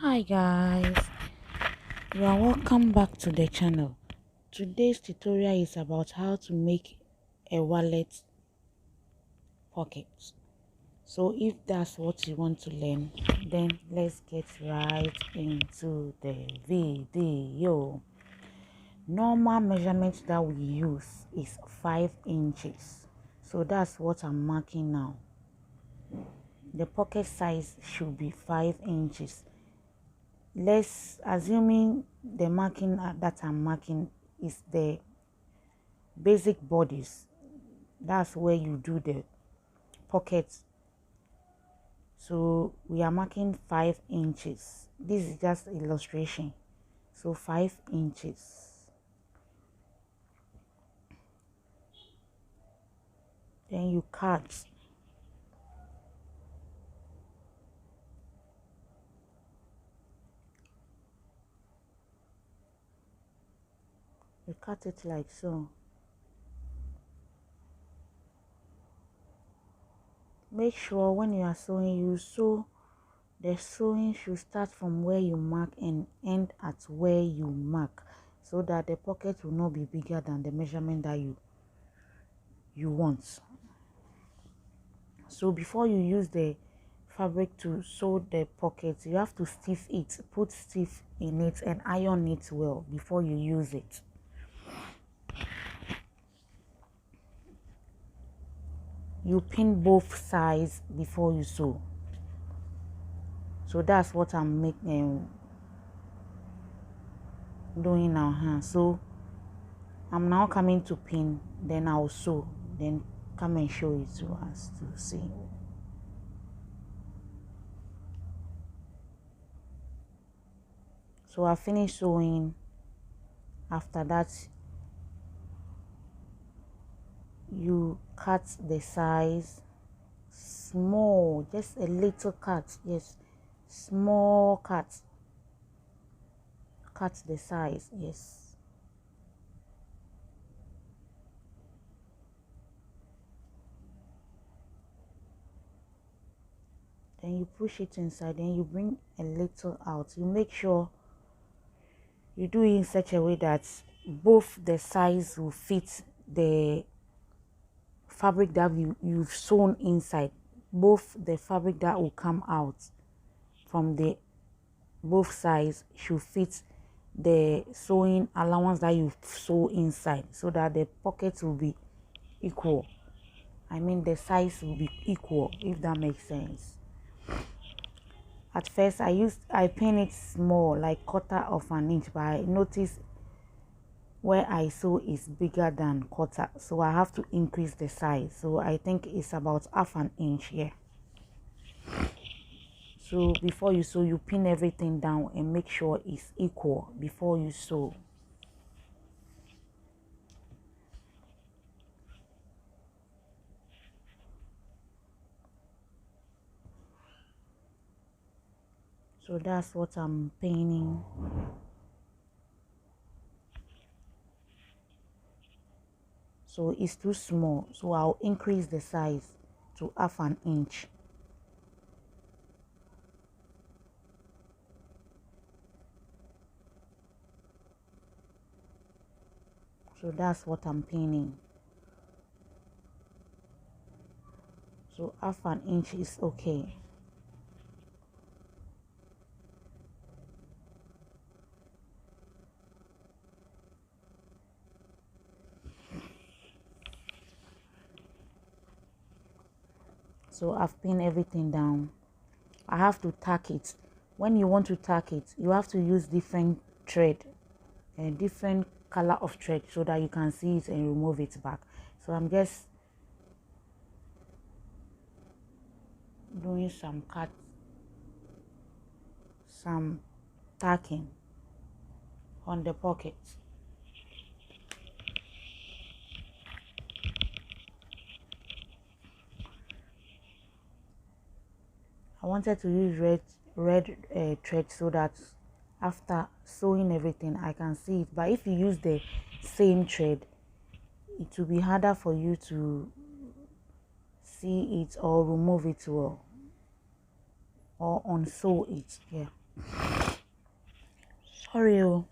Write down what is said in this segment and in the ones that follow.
Hi guys, you are welcome back to the channel. Today's tutorial is about how to make a wallet pocket. So if that's what you want to learn, then let's get right into the video. Normal measurement that we use is 5 inches, so that's what I'm marking now. The pocket size should be 5 inches. Let's assuming the marking that I'm marking is the basic bodies. That's where you do the pockets. So we are marking 5 inches. This is just illustration. So 5 inches. Then you cut. You cut it like so. Make sure when you are sewing, you sew. The sewing should start from where you mark and end at where you mark, so that the pocket will not be bigger than the measurement that you want. So before you use the fabric to sew the pocket, you have to stiff it, put stiff in it and iron it well before you use it. You pin both sides before you sew. So that's what I'm doing now. So I'm now coming to pin, then I'll sew, then come and show it to us to see. So I finished sewing. After that, you cut the size small, just a little cut. Yes, small cut. Cut the size. Yes. Then you push it inside, then you bring a little out. You make sure you do it in such a way that both the size will fit the fabric that you've sewn inside. Both the fabric that will come out from the both sides should fit the sewing allowance that you sew inside, so that the pockets will be equal. I mean the size will be equal, if that makes sense. At first I pin it small, like 1/4 inch, but I noticed where I sew is bigger than 1/4, so I have to increase the size. So I think it's about 1/2 inch here. So before you sew, you pin everything down and make sure it's equal before you sew. So that's what I'm pinning. So it's too small, so I'll increase the size to 1/2 inch. So that's what I'm pinning. So 1/2 inch is okay. So I've pinned everything down. I have to tack it. When you want to tack it, you have to use different thread, a different color of thread, so that you can see it and remove it back. So I'm just doing some tacking on the pocket. I wanted to use red thread, so that after sewing everything I can see it. But if you use the same thread, it will be harder for you to see it or remove it well, or unsew it. Yeah. Hurry. Oh.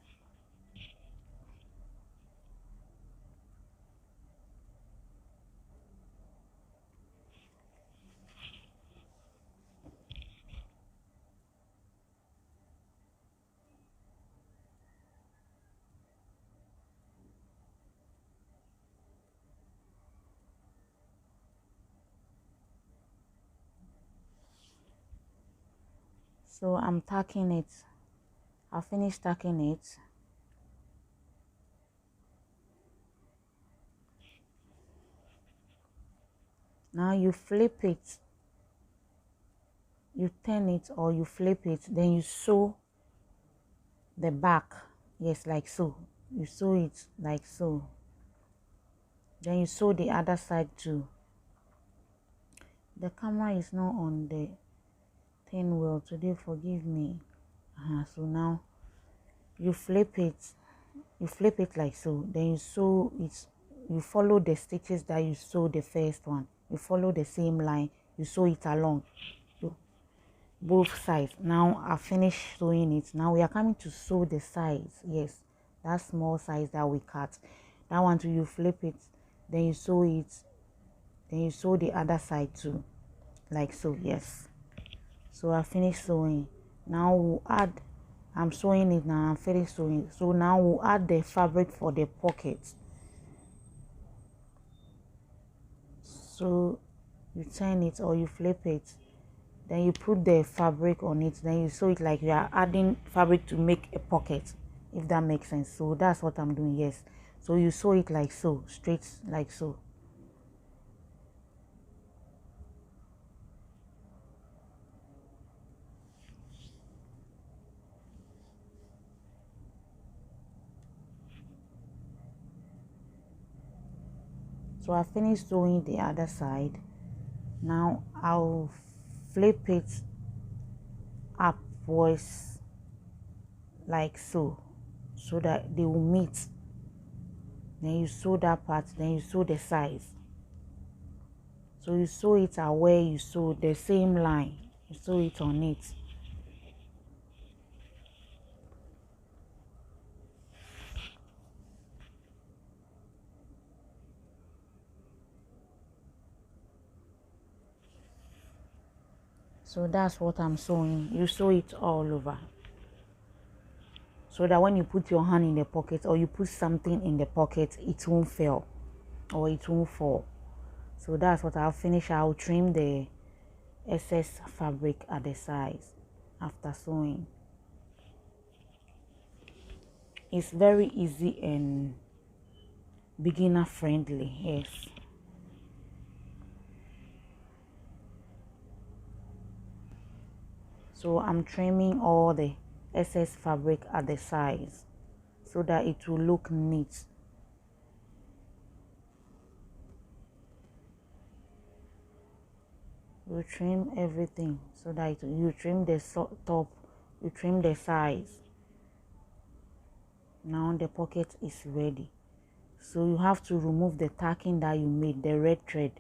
So I'm tacking it. I finished tacking it. Now you flip it, you turn it or you flip it, then you sew the back. Yes, like so. You sew it like so. Then you sew the other side too. The camera is not on the thing well today, forgive me. So now you flip it, like so, then you sew it. You follow the stitches that you sew the first one, you follow the same line, you sew it along both sides. Now I finished sewing it. Now we are coming to sew the sides. Yes, that small size that we cut, that one too, you flip it, then you sew it, then you sew the other side too, like so. Yes, so I finished sewing. Now we'll add, I'm sewing it now, I'm finished sewing. So now we'll add the fabric for the pocket. So you turn it or you flip it, then you put the fabric on it, then you sew it like you are adding fabric to make a pocket, if that makes sense. So that's what I'm doing. Yes, so you sew it like so, straight like so. So I finished sewing the other side. Now I'll flip it upwards like so, so that they will meet. Then you sew that part, then you sew the sides. So you sew it where you sew the same line, you sew it on it. So that's what I'm sewing. You sew it all over, so that when you put your hand in the pocket or you put something in the pocket, it won't fail or it won't fall. So that's what I'll finish. I'll trim the excess fabric at the sides after sewing. It's very easy and beginner friendly. Yes. So I'm trimming all the excess fabric at the sides so that it will look neat. You trim everything so that you trim the top, you trim the sides. Now the pocket is ready. So you have to remove the tacking that you made, the red thread.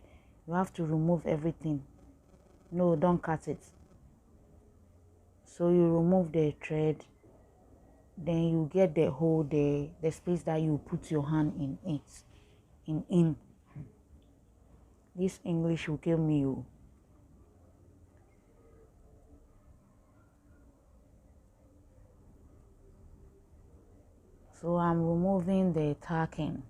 You have to remove everything. No, don't cut it. So you remove the thread, then you get the hole, the space that you put your hand in it. In this English will kill me. Oh. So I'm removing the tacking.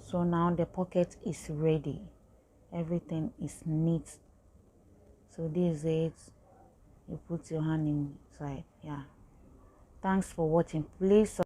So now the pocket is ready. Everything is neat. So this is it. You put your hand inside. Yeah. Thanks for watching. Please